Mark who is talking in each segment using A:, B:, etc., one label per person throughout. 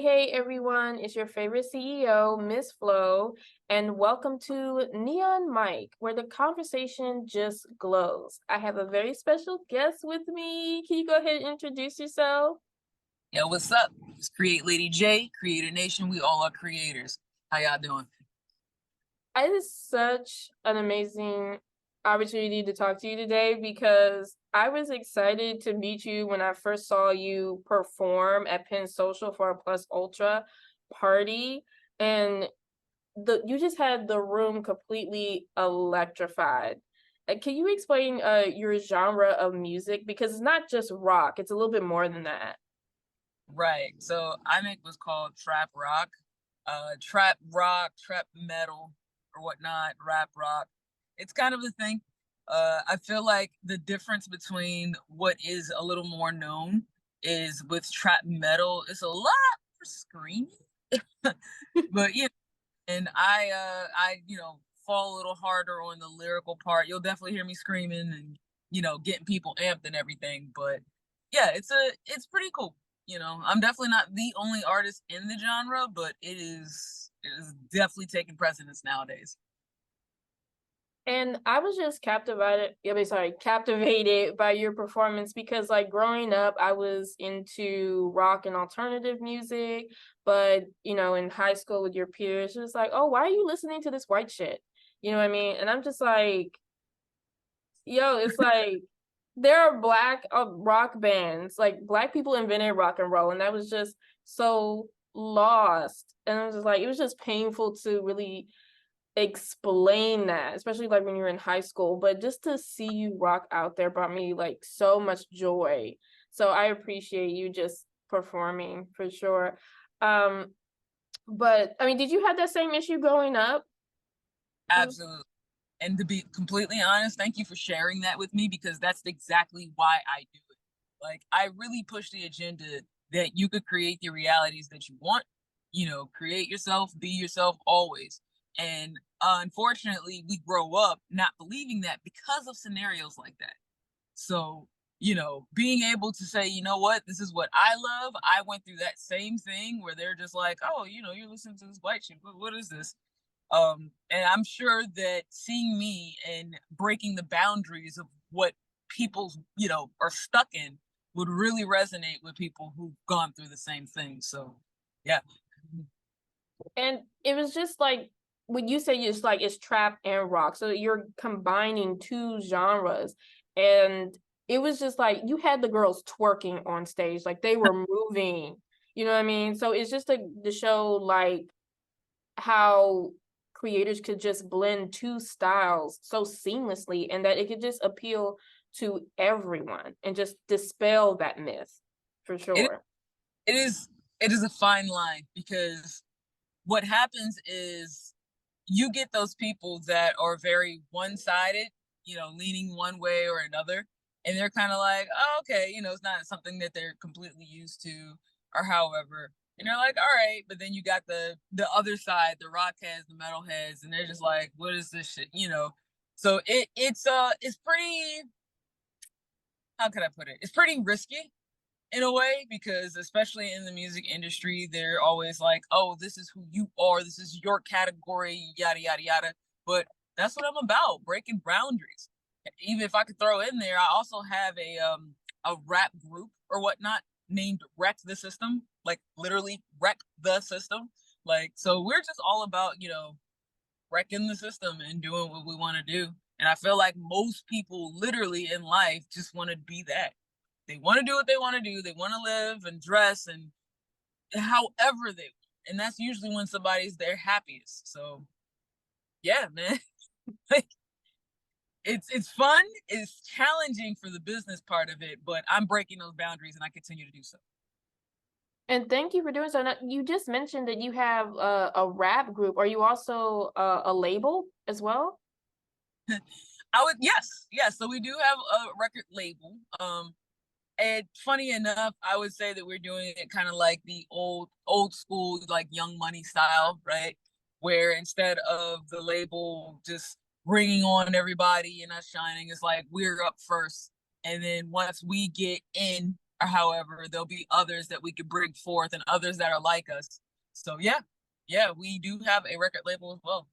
A: Hey, everyone. It's your favorite CEO, Miss Flo, and welcome to Neon Mic, where the conversation just glows. I have a very special guest with me. Can you go ahead and introduce yourself?
B: Yo, what's up? It's Create Lady J, Creator Nation. We all are creators. How y'all doing?
A: It is such an amazing opportunity to talk to you today because I was excited to meet you when I first saw you perform at Penn Social for a Plus Ultra party. And you just had the room completely electrified. Can you explain your genre of music? Because it's not just rock, it's a little bit more than that.
B: Right. So I make what's called trap rock, trap metal, or whatnot, rap rock. It's kind of a thing. I feel like the difference between what is a little more known is with trap metal, it's a lot for screaming. But yeah, and I fall a little harder on the lyrical part. You'll definitely hear me screaming and getting people amped and everything. But yeah, it's pretty cool. I'm definitely not the only artist in the genre, but it is definitely taking precedence nowadays.
A: And I was just captivated by your performance because like growing up, I was into rock and alternative music, but in high school with your peers, it was like, oh, why are you listening to this white shit? You know what I mean? And I'm just like, yo, it's like there are black rock bands, like black people invented rock and roll, and that was just so lost. And I was just like, it was just painful to really explain that, especially like when you're in high school. But just to see you rock out there brought me like so much joy. So I appreciate you just performing for sure. Um, but I mean, did you have that same issue growing up?
B: Absolutely. And to be completely honest, thank you for sharing that with me because that's exactly why I do it. Like, I really push the agenda that you could create the realities that you want, create yourself, be yourself always. And unfortunately, we grow up not believing that because of scenarios like that. So, being able to say, you know what, this is what I love. I went through that same thing where they're just like, oh, you're listening to this white shit. What is this? And I'm sure that seeing me and breaking the boundaries of what people, are stuck in would really resonate with people who've gone through the same thing. So, yeah.
A: And it was just like when you say it's trap and rock, so you're combining two genres, and it was just like you had the girls twerking on stage, like they were moving. You know what I mean? So it's just to show like how creators could just blend two styles so seamlessly, and that it could just appeal to everyone and just dispel that myth for
B: It,
A: sure.
B: it is it is a fine line because what happens is you get those people that are very one-sided, leaning one way or another, and they're kind of like, oh, okay, it's not something that they're completely used to, or however. And they're like, all right, but then you got the other side, the rock heads, the metal heads, and they're just like, what is this shit? So it's pretty, how can I put it? It's pretty risky in a way because especially in the music industry they're always like, oh, this is who you are, this is your category, yada yada yada. But that's what I'm about, breaking boundaries. Even if I could throw in there, I also have a rap group or whatnot named Wreck the System, like literally wreck the system. Like, so we're just all about wrecking the system and doing what we want to do. And I feel like most people literally in life just want to be that. They want to do what they want to do. They want to live and dress and however they want. And that's usually when somebody's their happiest. So yeah, man. Like, it's fun. It's challenging for the business part of it, but I'm breaking those boundaries and I continue to do so.
A: And thank you for doing so. Now, you just mentioned that you have a rap group. Are you also a label as well?
B: I would, yes, yes. So we do have a record label. And funny enough, I would say that we're doing it kind of like the old school, like Young Money style, right? Where instead of the label just bringing on everybody and us shining, it's like we're up first, and then once we get in, or however, there'll be others that we could bring forth and others that are like us. So yeah, we do have a record label as well.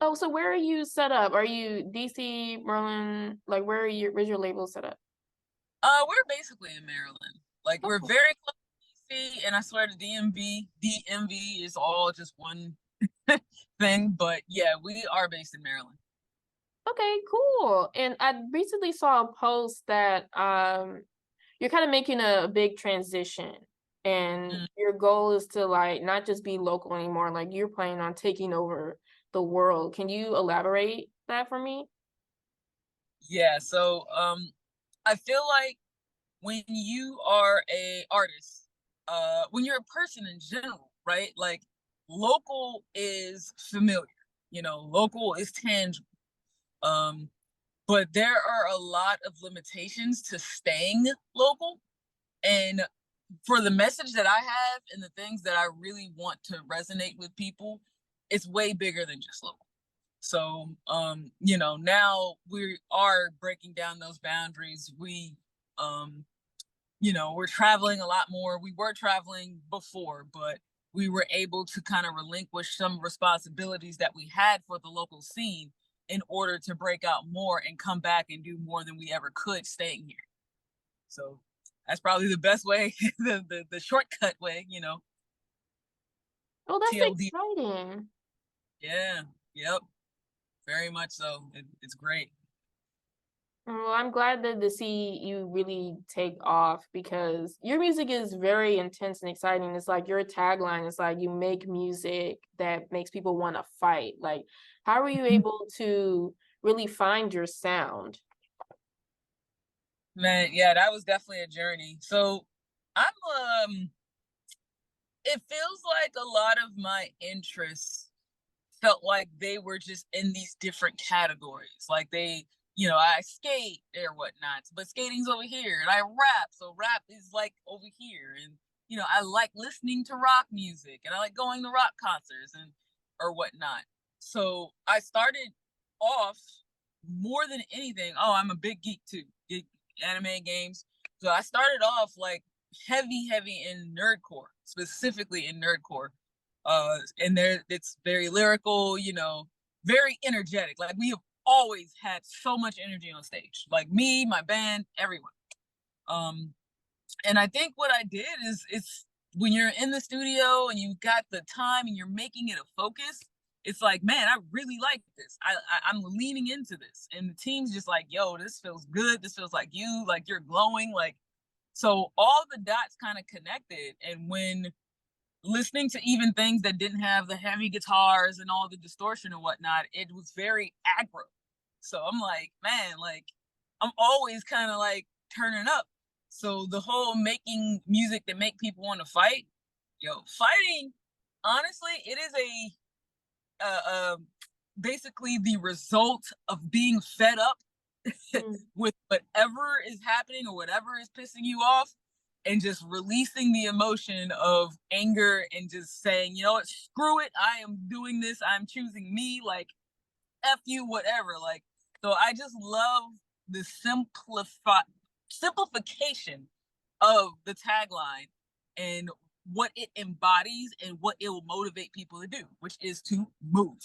A: Oh, so where are you set up? Are you DC, Maryland? Like, where's your label set up?
B: We're basically in Maryland. Like we're
A: Oh,
B: very close to DC, and I swear the DMV is all just one thing. But yeah, we are based in Maryland.
A: okay, cool. And I recently saw a post that you're kind of making a big transition, and
B: Mm,
A: your goal is to like not just be local anymore, like you're planning on taking over the world. Can you elaborate that for me?
B: yeah, so I feel like when you are a artist, when you're a person in general, right? Like local is familiar, local is tangible. Um, but there are a lot of limitations to staying local. And for the message that I have and the things that I really want to resonate with people, it's way bigger than just local. So, now we are breaking down those boundaries. We're traveling a lot more. We were traveling before, but we were able to kind of relinquish some responsibilities that we had for the local scene in order to break out more and come back and do more than we ever could staying here. So that's probably the best way, the shortcut way,
A: Oh, that's
B: TLD.
A: exciting.
B: Yeah, yep, very much so. It's great.
A: Well, I'm glad that to see you really take off because your music is very intense and exciting. It's like your tagline is like you make music that makes people want to fight. Like, how are you able to really find your sound?
B: Man, yeah, that was definitely a journey. So I'm it feels like a lot of my interests felt like they were just in these different categories. Like I skate or whatnot, but skating's over here, and I rap, so rap is like over here, and I like listening to rock music, and I like going to rock concerts and or whatnot. So I started off more than anything. Oh, I'm a big geek too, geek anime games. So I started off like heavy in nerdcore, specifically in nerdcore. And there it's very lyrical, very energetic. Like we have always had so much energy on stage. Like me, my band, everyone. Um, and I think what I did is it's when you're in the studio and you got the time and you're making it a focus, it's like, man, I really like this. I'm leaning into this. And the team's just like, yo, this feels good. This feels like you, like you're glowing. Like so all the dots kind of connected. And when listening to even things that didn't have the heavy guitars and all the distortion and whatnot, it was very aggro. So I'm like, man, like I'm always kind of like turning up. So the whole making music that make people want to fight, fighting, honestly, it is basically the result of being fed up
A: Mm.
B: with whatever is happening or whatever is pissing you off and just releasing the emotion of anger and just saying, you know what, screw it. I am doing this. I'm choosing me. Like, F you, whatever. Like, so I just love the simplification of the tagline and what it embodies and what it will motivate people to do, which is to move,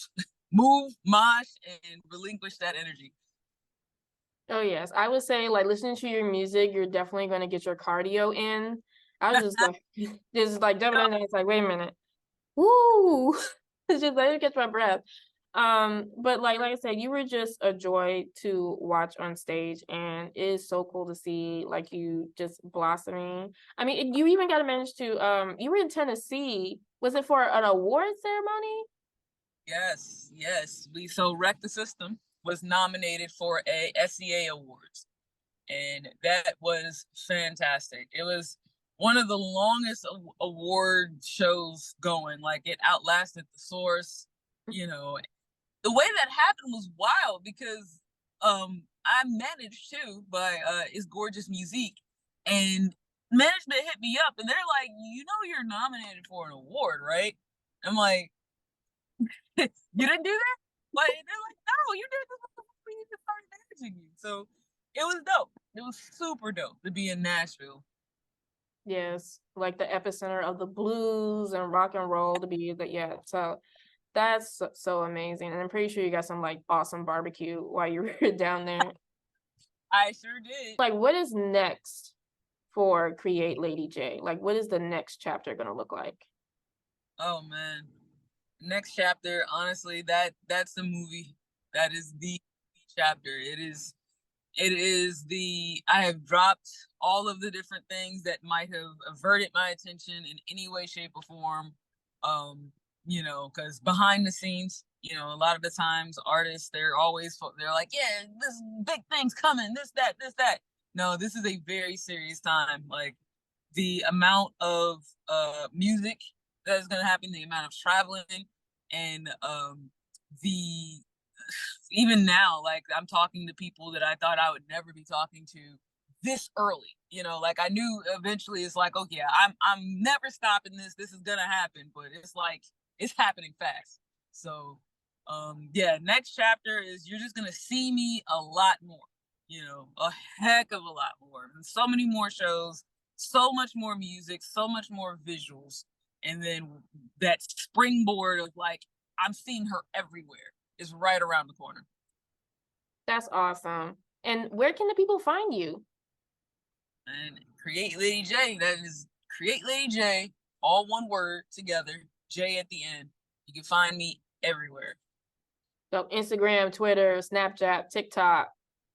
B: move, mosh, and relinquish that energy.
A: Oh yes, I would say like listening to your music, you're definitely going to get your cardio in. I was just like, just like jumping in there. It's like, wait a minute, woo! It's just let me catch my breath. But like I said, you were just a joy to watch on stage, and it is so cool to see like you just blossoming. I mean, you even got to manage to you were in Tennessee. Was it for an award ceremony?
B: Yes. So Wreck the System was nominated for a SEA Awards, and that was fantastic. It was one of the longest award shows going. Like it outlasted the Source. You know, the way that happened was wild because I managed too by Is Gorgeous Musique, and management hit me up and they're like, you're nominated for an award, right? I'm like, you didn't do that? But they're like, no, you did this before we even started managing you. So it was dope. It was super dope to be in Nashville.
A: Yes, like the epicenter of the blues and rock and roll to be the yeah. So that's so amazing, and I'm pretty sure you got some like awesome barbecue while you were down there.
B: I sure did.
A: Like, what is next for Create Lady J? Like, what is the next chapter gonna look like?
B: Oh man. Next chapter, honestly, that's the movie. That is the chapter. It is the I have dropped all of the different things that might have averted my attention in any way, shape, or form. Because behind the scenes, a lot of the times artists they're like, yeah, this big thing's coming, this, that. No, this is a very serious time. Like the amount of music that is gonna happen, the amount of traveling, and the even now, like I'm talking to people that I thought I would never be talking to this early. Like I knew eventually it's like, okay, I'm never stopping this. This is gonna happen, but it's like it's happening fast. So yeah, next chapter is you're just gonna see me a lot more, a heck of a lot more. And so many more shows, so much more music, so much more visuals. And then that springboard of like, I'm seeing her everywhere is right around the corner.
A: That's awesome. And where can the people find you?
B: And Create Lady J, that is Create Lady J, all one word together, J at the end. You can find me everywhere.
A: So Instagram, Twitter, Snapchat, TikTok,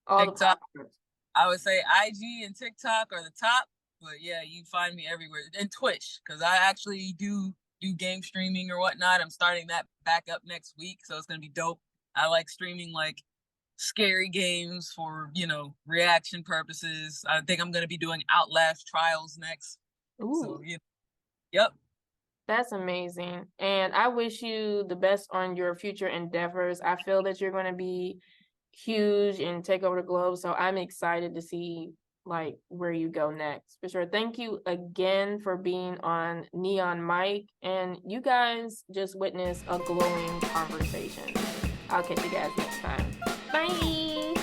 A: all the
B: TikTok,
A: platforms.
B: I would say IG and TikTok are the top, but yeah, you find me everywhere. And Twitch, because I actually do game streaming or whatnot. I'm starting that back up next week, so it's gonna be dope. I like streaming like scary games for reaction purposes. I think I'm gonna be doing Outlast Trials next. So
A: Ooh,
B: yep.
A: that's amazing. And I wish you the best on your future endeavors. I feel that you're going to be huge and take over the globe. So I'm excited to see like where you go next. For sure. Thank you again for being on Neon Mike. And you guys just witnessed a glowing conversation. I'll catch you guys next time. Bye.